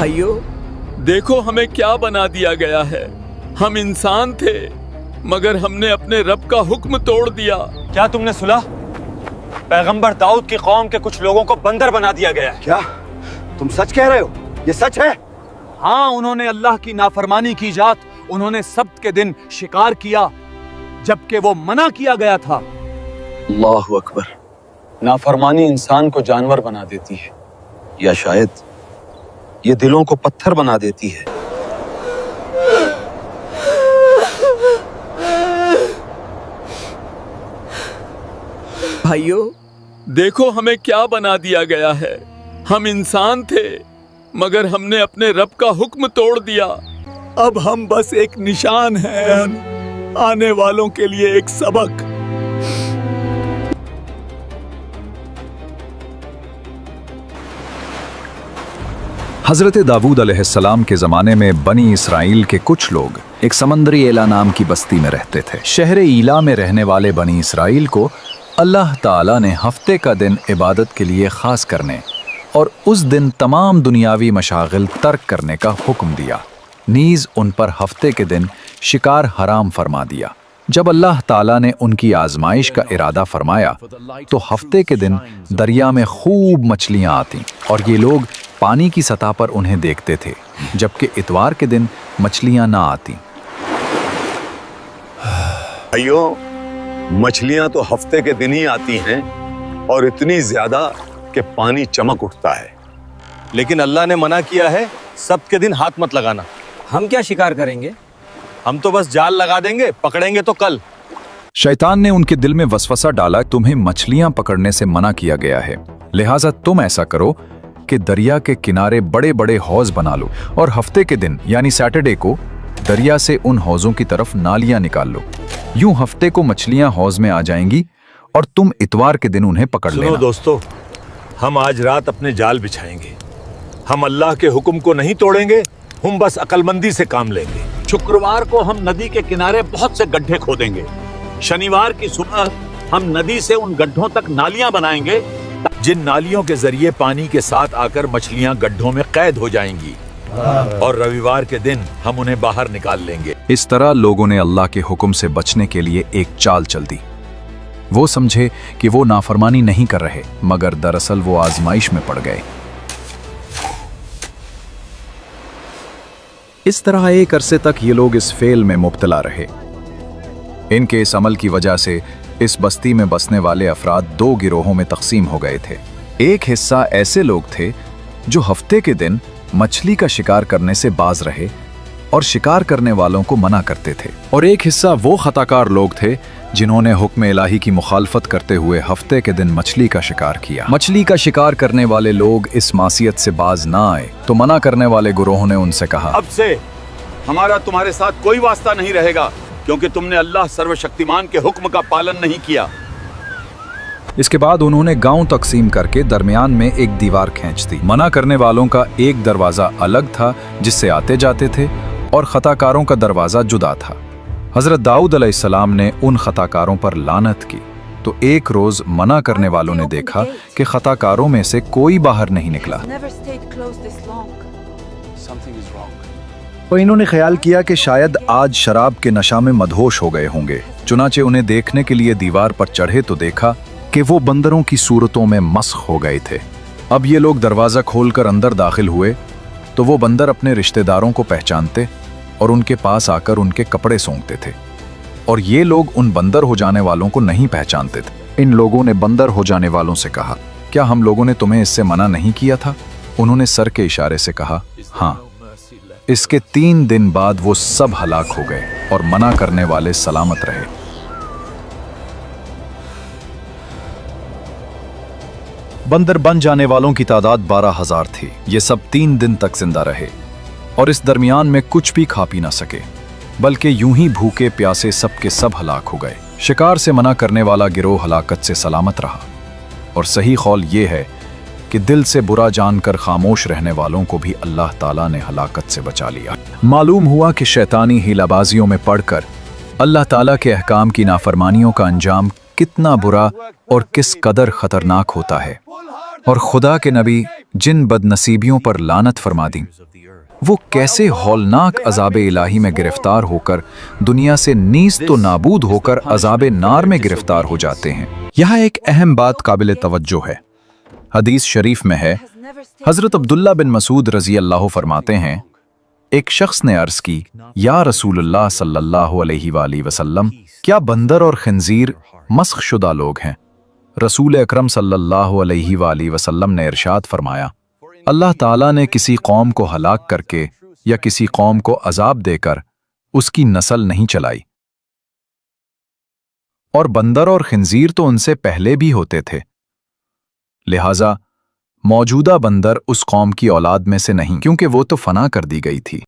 भाइयों, देखो हमें क्या बना दिया गया है। हम इंसान थे मगर हमने अपने रब का हुक्म तोड़ दिया। क्या तुमने सुना? पैगंबर दाऊद की कौम के कुछ लोगों को बंदर बना दिया गया है। क्या तुम सच कह रहे हो? ये सच है? हाँ, उन्होंने अल्लाह की नाफरमानी की जात, उन्होंने सब्त के दिन शिकार किया जबकि वो मना किया गया था। अल्लाहु अकबर। नाफरमानी इंसान को जानवर बना देती है, या शायद ये दिलों को पत्थर बना देती है। भाइयों, देखो हमें क्या बना दिया गया है। हम इंसान थे मगर हमने अपने रब का हुक्म तोड़ दिया। अब हम बस एक निशान हैं, आने वालों के लिए एक सबक। हजरत दाऊद अलैहिस्सलाम के ज़माने में बनी इसराइल के कुछ लोग एक समंदरी एला नाम की बस्ती में रहते थे। शहर ईला में रहने वाले बनी इसराइल को अल्लाह ताला ने हफ्ते का दिन इबादत के लिए ख़ास करने और उस दिन तमाम दुनियावी मशागिल तर्क करने का हुक्म दिया। नीज़ उन पर हफ्ते के दिन शिकार हराम फरमा दिया। जब अल्लाह ताला ने उनकी आजमाइश का इरादा फरमाया तो हफ्ते के दिन दरिया में खूब मछलियाँ आतीं और ये लोग पानी की सतह पर उन्हें देखते थे, जबकि इतवार के दिन मछलियाँ ना आतीं। भाइयों, मछलियां तो हफ्ते के दिन ही आती हैं और इतनी ज्यादा कि पानी चमक उठता है। लेकिन अल्लाह ने मना किया है सब्त के दिन हाथ मत लगाना। हम क्या शिकार करेंगे? हम तो बस जाल लगा देंगे, पकड़ेंगे तो कल। शैतान ने उनके दिल में वसवसा डाला, तुम्हें मछलियां पकड़ने से मना किया गया है, लिहाजा तुम ऐसा करो कि दरिया के किनारे बड़े बड़े हौज बना लो और हफ्ते के दिन यानी सैटरडे को दरिया से उन हौजों की तरफ नालियां निकाल लो। यूं हफ्ते को मछलियां हौज में आ जाएंगी और तुम इतवार के दिन उन्हें पकड़ लेना। सुनो दोस्तों, हम आज रात अपने जाल बिछाएंगे। हम अल्लाह के हुक्म को नहीं तोड़ेंगे, हम बस अक्लमंदी से काम लेंगे। शुक्रवार को हम नदी के किनारे बहुत से गड्ढे खोदेंगे। शनिवार की सुबह हम नदी से उन गड्ढों तक नालियां बनाएंगे, जिन नालियों के जरिए पानी के साथ आकर मछलियां गड्ढों में कैद हो जाएंगी, और रविवार के दिन हम उन्हें बाहर निकाल लेंगे। इस तरह लोगों ने अल्लाह के हुक्म से बचने के लिए एक चाल चल दी। वो समझे कि वो नाफरमानी नहीं कर रहे, मगर दरअसल वो आजमाइश में पड़ गए। इस तरह एक अरसे तक ये लोग इस फेल में मुब्तला रहे। इनके इस अमल की वजह से इस बस्ती में बसने वाले अफराद दो गिरोहों में तकसीम हो गए थे। एक हिस्सा ऐसे लोग थे जो हफ्ते के दिन मछली का शिकार करने से बाज रहे और शिकार करने वालों को मना करते थे, और एक हिस्सा वो खताकार लोग थे जिन्होंने हुक्म इलाही की मुखालफत करते हुए हफ्ते के दिन मछली का शिकार किया। मछली का शिकार करने वाले लोग इस मासियत से बाज ना आए तो मना करने वाले गुरोह ने उनसे कहा, अब से हमारा तुम्हारे साथ कोई वास्ता नहीं रहेगा, क्योंकि तुमने अल्लाह सर्वशक्तिमान के हुक्म का पालन नहीं किया। इसके बाद उन्होंने गांव तकसीम करके दरमियान में एक दीवार खींच दी। मना करने वालों का एक दरवाजा अलग था जिससे आते जाते थे, और खताकारों का दरवाजा जुदा था। हजरत दाऊद अलैहिस्सलाम ने उन खताकारों पर लानत की तो एक रोज मना करने वालों ने देखा कि खताकारों में से कोई बाहर नहीं निकला। और इन्होंने ख्याल किया कि शायद आज शराब के नशा में मदहोश हो गए होंगे। चुनाचे उन्हें देखने के लिए दीवार पर चढ़े तो देखा कि वो बंदरों की सूरतों में मस्ख हो गए थे। अब ये लोग दरवाजा खोलकर अंदर दाखिल हुए तो वो बंदर अपने रिश्तेदारों को पहचानते और उनके पास आकर उनके कपड़े सूंघते थे, और ये लोग उन बंदर हो जाने वालों को नहीं पहचानते थे। इन लोगों ने बंदर हो जाने वालों से कहा, क्या हम लोगों ने तुम्हें इससे मना नहीं किया था? उन्होंने सर के इशारे से कहा, हाँ। इसके 3 दिन बाद वो सब हलाक हो गए और मना करने वाले सलामत रहे। बंदर बन जाने वालों की तादाद 12,000 थी। ये सब 3 दिन तक जिंदा रहे और इस दरमियान में कुछ भी खा पी ना सके, बल्कि यूं ही भूखे प्यासे सब के सब हलाक हो गए। शिकार से मना करने वाला गिरोह हलाकत से सलामत रहा, और सही कौल ये है कि दिल से बुरा जानकर खामोश रहने वालों को भी अल्लाह ताला ने हलाकत से बचा लिया। मालूम हुआ कि शैतानी हीलाबाजियों में पड़कर अल्लाह ताला के अहकाम की नाफरमानियों का अंजाम कितना बुरा और किस कदर खतरनाक होता है। और खुदा के नबी जिन बदनसीबियों पर लानत फरमा दी, वो कैसे हौलनाक अजाब इलाही में गिरफ्तार होकर दुनिया से नीस तो नाबूद होकर अजाब नार में गिरफ्तार हो जाते हैं। यहाँ एक अहम बात काबिल तवज्जो है। हदीस शरीफ में है, हजरत अब्दुल्ला बिन मसूद रजी अल्लाह फरमाते हैं, एक शख्स ने अर्ज की, या रसूलुल्लाह सल्लल्लाहु अलैहि वसल्लम, क्या बंदर और खंजीर मस्ख शुदा लोग हैं? रसूल अकरम सल्लल्लाहु अलैहि वसल्लम ने इरशाद फरमाया, अल्लाह ताला ने किसी कौम को हलाक करके या किसी कौम को अजाब देकर उसकी नस्ल नहीं चलाई, और बंदर और खंजीर तो उनसे पहले भी होते थे, लिहाजा मौजूदा बंदर उस कौम की औलाद में से नहीं, क्योंकि वो तो फना कर दी गई थी।